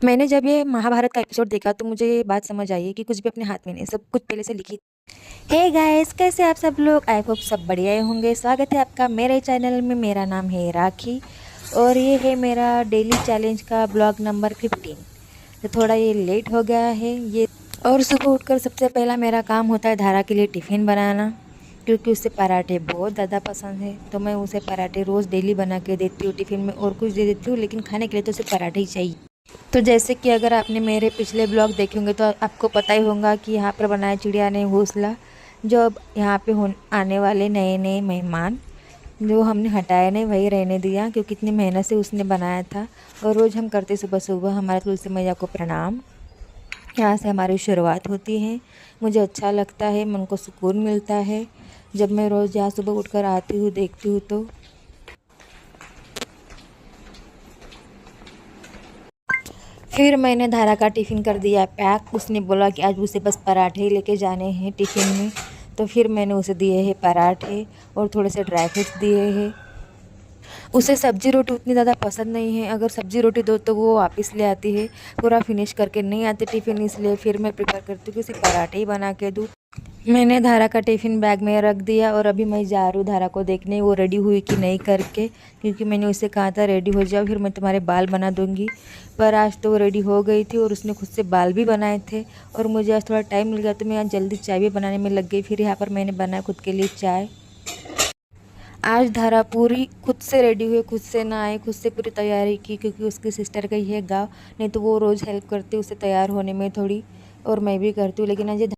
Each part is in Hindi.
मैंने जब ये महाभारत का एपिसोड देखा तो मुझे ये बात समझ आई कि कुछ भी अपने हाथ में नहीं, सब कुछ पहले से लिखी। हे गाइस, कैसे आप सब लोग? आई होप सब बढ़िया ही होंगे। स्वागत है आपका मेरे चैनल में। मेरा नाम है राखी और ये है मेरा डेली चैलेंज का ब्लॉग नंबर 15। तो थोड़ा ये लेट हो गया है ये। और सुबह उठकर सबसे पहला मेरा काम होता है धारा के लिए टिफ़िन बनाना, क्योंकि उसे पराठे बहुत ज़्यादा पसंद है। तो मैं उसे पराठे रोज़ डेली बना के देती हूँ टिफ़िन में, और कुछ दे देती हूँ, लेकिन खाने के लिए तो उसे पराठे ही चाहिए। तो जैसे कि अगर आपने मेरे पिछले ब्लॉग देखे होंगे तो आपको पता ही होगा कि यहाँ पर बनाया चिड़िया ने घोंसला, जो अब यहाँ पे आने वाले नए नए मेहमान जो हमने हटाया नहीं वही रहने दिया, क्योंकि इतनी मेहनत से उसने बनाया था। और रोज़ हम करते सुबह सुबह हमारे तुलसी मैया को प्रणाम। यहाँ से हमारी शुरुआत होती है। मुझे अच्छा लगता है, मन को सुकून मिलता है जब मैं रोज़ यहाँ सुबह उठकर आती हूँ, देखती हूँ। तो फिर मैंने धारा का टिफ़िन कर दिया पैक। उसने बोला कि आज उसे बस पराठे ही लेके जाने हैं टिफ़िन में। तो फिर मैंने उसे दिए हैं पराठे और थोड़े से ड्राई फ्रूट्स दिए हैं। उसे सब्ज़ी रोटी उतनी ज़्यादा पसंद नहीं है। अगर सब्ज़ी रोटी दो तो वो वापस ले आती है, पूरा फिनिश करके नहीं आती टिफ़िन। इसलिए फिर मैं प्रेफर करती हूँ कि उसे पराठे ही बना के दूँ। मैंने धारा का टिफ़िन बैग में रख दिया और अभी मैं जा रही हूँ धारा को देखने वो रेडी हुई कि नहीं करके, क्योंकि मैंने उसे कहा था रेडी हो जाओ, फिर मैं तुम्हारे बाल बना दूँगी। पर आज तो वो रेडी हो गई थी और उसने खुद से बाल भी बनाए थे। और मुझे आज थोड़ा टाइम मिल गया तो मैं आज जल्दी चाय भी बनाने में लग गई। फिर यहाँ पर मैंने बनाया खुद के लिए चाय। आज धारा पूरी खुद से रेडी हुई, खुद से नहाई, खुद से पूरी तैयारी की, क्योंकि उसकी सिस्टर गई है गाँव। नहीं तो वो रोज़ हेल्प करती उसे तैयार होने में थोड़ी, और मैं भी करती हूँ। लेकिन आज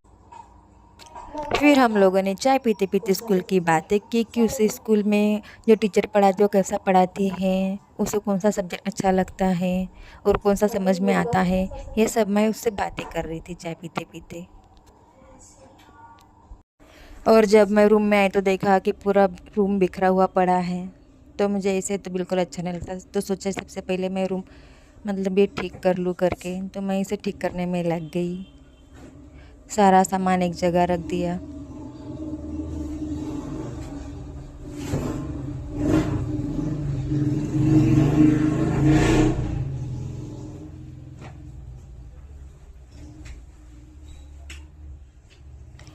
फिर हम लोगों ने चाय पीते पीते स्कूल की बातें की कि उसे स्कूल में जो टीचर पढ़ाती है वो कैसा पढ़ाती हैं, उसे कौन सा सब्जेक्ट अच्छा लगता है और कौन सा समझ में आता है। ये सब मैं उससे बातें कर रही थी चाय पीते पीते। और जब मैं रूम में आई तो देखा कि पूरा रूम बिखरा हुआ पड़ा है। तो मुझे ऐसे तो बिल्कुल अच्छा नहीं लगता। तो सोचा सबसे पहले मैं रूम मतलब ये ठीक कर लूँ करके। तो मैं इसे ठीक करने में लग गई, सारा सामान एक जगह रख दिया।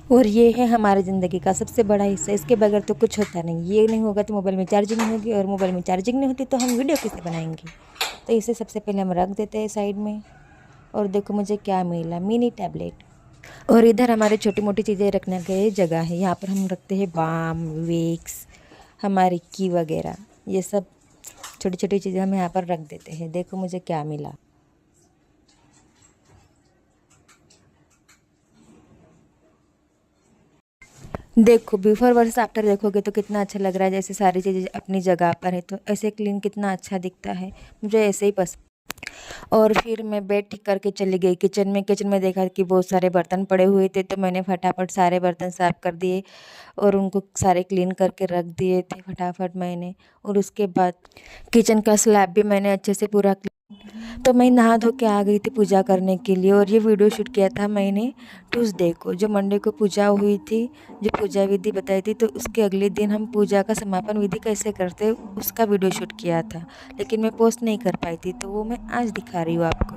और ये है हमारी ज़िंदगी का सबसे बड़ा हिस्सा। इसके बगैर तो कुछ होता नहीं। ये नहीं होगा तो मोबाइल में चार्जिंग नहीं होगी, और मोबाइल में चार्जिंग नहीं होती तो हम वीडियो कैसे बनाएंगे। तो इसे सबसे पहले हम रख देते हैं साइड में। और देखो मुझे क्या मिला, मिनी टैबलेट। और इधर हमारे छोटी मोटी चीज़ें रखने की जगह है। यहाँ पर हम रखते हैं बाम, विक्स, हमारी की वगैरह, ये सब छोटी छोटी चीज़ें हम यहाँ पर रख देते हैं। देखो मुझे क्या मिला। देखो बिफोर वर्सेस आफ्टर देखोगे तो कितना अच्छा लग रहा है। जैसे सारी चीज़ें अपनी जगह पर है तो ऐसे क्लीन कितना अच्छा दिखता है। मुझे ऐसे ही पसंद। और फिर मैं बेड ठीक करके चली गई किचन में। किचन में देखा कि बहुत सारे बर्तन पड़े हुए थे, तो मैंने फटाफट सारे बर्तन साफ़ कर दिए और उनको सारे क्लीन करके रख दिए थे फटाफट मैंने। और उसके बाद किचन का स्लैब भी मैंने अच्छे से पूरा। तो मैं नहा धो के आ गई थी पूजा करने के लिए। और ये वीडियो शूट किया था मैंने ट्यूसडे को, जो मंडे को पूजा हुई थी, जो पूजा विधि बताई थी। तो उसके अगले दिन हम पूजा का समापन विधि कैसे करते उसका वीडियो शूट किया था, लेकिन मैं पोस्ट नहीं कर पाई थी, तो वो मैं आज दिखा रही हूँ आपको।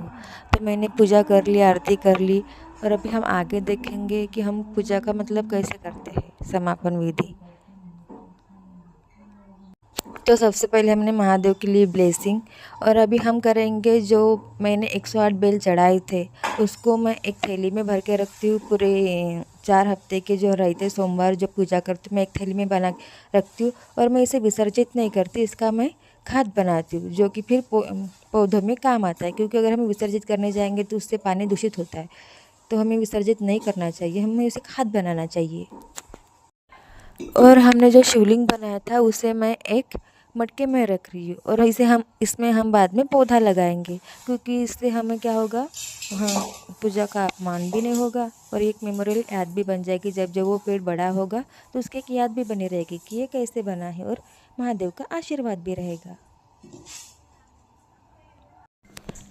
तो मैंने पूजा कर ली, आरती कर ली। और अभी हम आगे देखेंगे कि हम पूजा का मतलब कैसे करते हैं समापन विधि। तो सबसे पहले हमने महादेव के लिए ब्लेसिंग। और अभी हम करेंगे जो मैंने 108 बेल चढ़ाए थे, उसको मैं एक थैली में भर के रखती हूँ। पूरे 4 हफ्ते के जो रहते सोमवार जो पूजा करती हूँ मैं एक थैली में बना के रखती हूँ। और मैं इसे विसर्जित नहीं करती, इसका मैं खाद बनाती हूँ, जो कि फिर पौधों में काम आता है। क्योंकि अगर हम विसर्जित करने जाएंगे तो उससे पानी दूषित होता है, तो हमें विसर्जित नहीं करना चाहिए, हमें उसे खाद बनाना चाहिए। और हमने जो शिवलिंग बनाया था उसे मैं एक मटके में रख रही हूँ। और इसे हम इसमें हम बाद में पौधा लगाएंगे, क्योंकि इससे हमें क्या होगा, हाँ, पूजा का अपमान भी नहीं होगा और एक मेमोरियल याद भी बन जाएगी। जब जब वो पेड़ बड़ा होगा तो उसकी एक याद भी बनी रहेगी कि ये कैसे बना है, और महादेव का आशीर्वाद भी रहेगा।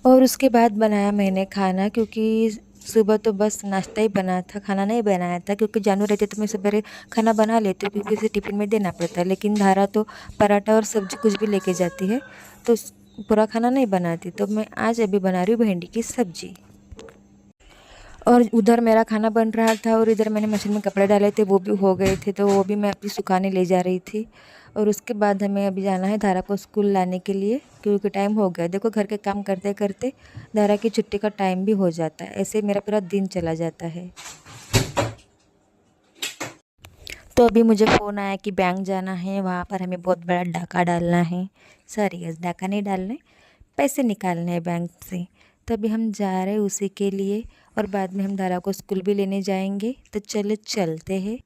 और उसके बाद बनाया मैंने खाना, क्योंकि सुबह तो बस नाश्ता ही बना था, खाना नहीं बनाया था। क्योंकि जानवर रहते तो मैं सवेरे खाना बना लेती हूँ, क्योंकि उसे टिफ़िन में देना पड़ता है। लेकिन धारा तो पराठा और सब्ज़ी कुछ भी लेके जाती है, तो पूरा खाना नहीं बनाती, तो मैं आज अभी बना रही हूँ भिंडी की सब्जी। और उधर मेरा खाना बन रहा था और इधर मैंने मशीन में कपड़े डाले थे, वो भी हो गए थे, तो वो भी मैं अभी सुखाने ले जा रही थी। और उसके बाद हमें अभी जाना है धारा को स्कूल लाने के लिए, क्योंकि टाइम हो गया। देखो घर के काम करते करते धारा की छुट्टी का टाइम भी हो जाता है, ऐसे मेरा पूरा दिन चला जाता है। तो अभी मुझे फ़ोन आया कि बैंक जाना है, वहाँ पर हमें बहुत बड़ा डाका डालना है। सॉरी यस, डाका नहीं डालना है, पैसे निकालने हैं बैंक से। तो अभी हम जा रहे हैं उसी के लिए, और बाद में हम धारा को स्कूल भी लेने जाएंगे। तो चलो चलते हैं।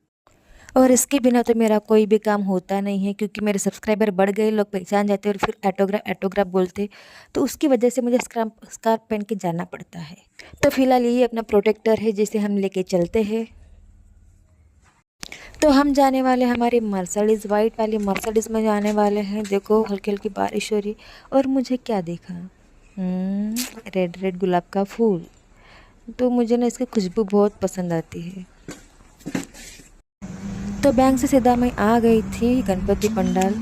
और इसके बिना तो मेरा कोई भी काम होता नहीं है, क्योंकि मेरे सब्सक्राइबर बढ़ गए, लोग पहचान जाते और फिर ऑटोग्राफ बोलते, तो उसकी वजह से मुझे स्कार्फ पहन के जाना पड़ता है। तो फिलहाल ये अपना प्रोटेक्टर है जिसे हम लेके चलते हैं। तो हम जाने वाले हमारी मर्सिडीज़, वाइट वाली मर्सिडीज़ में जाने वाले हैं। देखो हल्की हल्की बारिश हो रही, और मुझे क्या देखा, रेड रेड गुलाब का फूल। तो मुझे ना इसकी खुशबू बहुत पसंद आती है। तो बैंक से सीधा मैं आ गई थी गणपति पंडाल।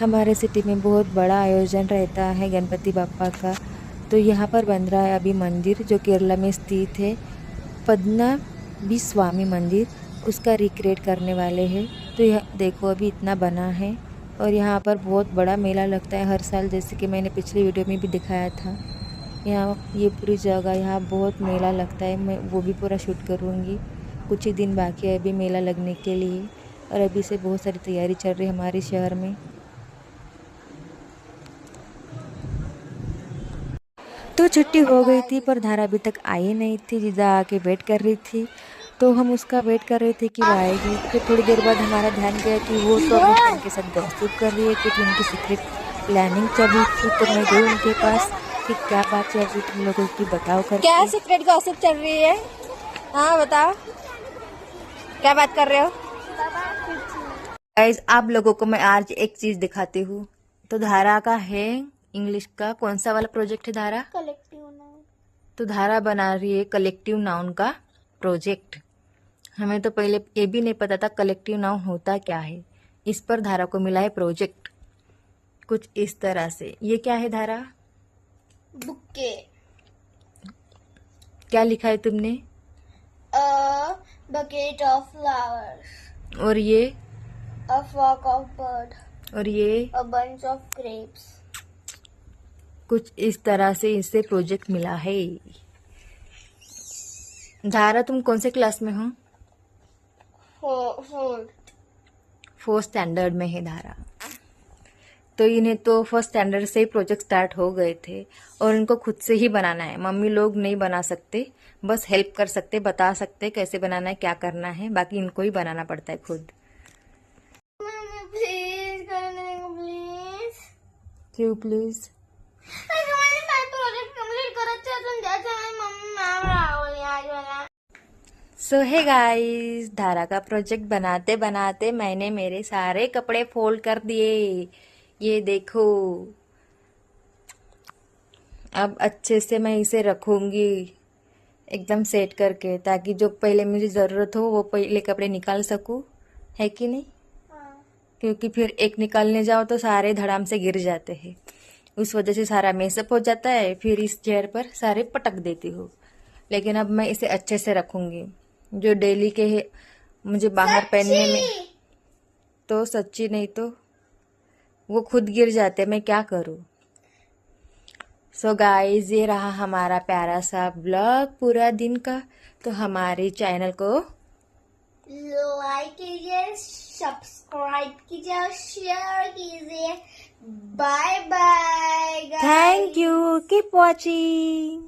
हमारे सिटी में बहुत बड़ा आयोजन रहता है गणपति बापा का। तो यहाँ पर बन रहा है अभी मंदिर, जो केरला में स्थित है, पद्मनाभ स्वामी मंदिर, उसका रिक्रिएट करने वाले हैं। तो यह देखो अभी इतना बना है, और यहाँ पर बहुत बड़ा मेला लगता है हर साल, जैसे कि मैंने पिछली वीडियो में भी दिखाया था। यहाँ ये पूरी जगह, यहाँ बहुत मेला लगता है, मैं वो भी पूरा शूट करूँगी। कुछ ही दिन बाकी है अभी मेला लगने के लिए, और अभी से बहुत सारी तैयारी चल रही है हमारे शहर में। तो छुट्टी हो गई थी, पर धारा अभी तक आई नहीं थी। जीजा आके वेट कर रही थी, तो हम उसका वेट कर रहे थे कि वो आएगी। फिर थोड़ी देर बाद हमारा ध्यान गया कि वो तो अपने फ्रेंड के साथ गॉसिप कर रही है, क्योंकि उनकी सीक्रेट प्लानिंग चल रही थी। तो मैं गई उनके पास कि क्या बात चल रही तुम लोगों की, बताओ करके। क्या सीक्रेट गॉसिप चल रही है? हाँ बताओ, क्या बात कर रहे हो? गाइस आप लोगों को मैं आज एक चीज दिखाती हूँ। तो धारा का है इंग्लिश का कौन सा वाला प्रोजेक्ट है धारा? Collective noun. तो धारा बना रही है कलेक्टिव नाउन का प्रोजेक्ट। हमें तो पहले ये भी नहीं पता था कलेक्टिव नाउन होता क्या है। इस पर धारा को मिला है प्रोजेक्ट कुछ इस तरह से। ये क्या है धारा? बुके। क्या लिखा है तुमने? A bucket of flowers. और ये? A flock of bird. और ये? A bunch of grapes. कुछ इस तरह से इससे प्रोजेक्ट मिला है। धारा तुम कौन से क्लास में हो? फोर्थ स्टैंडर्ड में है धारा। तो इन्हें तो फर्स्ट स्टैंडर्ड से ही प्रोजेक्ट स्टार्ट हो गए थे, और इनको खुद से ही बनाना है। मम्मी लोग नहीं बना सकते, बस हेल्प कर सकते, बता सकते कैसे बनाना है, क्या करना है, बाकी इनको ही बनाना पड़ता है खुद। प्लीज करने को प्लीज। क्यों प्लीज? प्रोजेक्ट कंप्लीट करायचं अजून द्यायचं नाही मम्मी, मला आवडली आज मला। सो है गाइस, धारा का प्रोजेक्ट बनाते बनाते मैंने मेरे सारे कपड़े फोल्ड कर दिए। ये देखो, अब अच्छे से मैं इसे रखूंगी एकदम सेट करके, ताकि जो पहले मुझे ज़रूरत हो वो पहले कपड़े निकाल सकूं, है कि नहीं? क्योंकि फिर एक निकालने जाओ तो सारे धड़ाम से गिर जाते हैं, उस वजह से सारा मेसअप हो जाता है। फिर इस चेयर पर सारे पटक देती हूँ। लेकिन अब मैं इसे अच्छे से रखूंगी, जो डेली के है मुझे बाहर पहनने में। तो सच्ची नहीं तो वो खुद गिर जाते, मैं क्या करूँ। सो गाइस, ये रहा हमारा प्यारा सा ब्लॉग पूरा दिन का। तो हमारे चैनल को लाइक कीजिए, सब्सक्राइब कीजिए और शेयर कीजिए। Bye bye. Thank you, keep watching.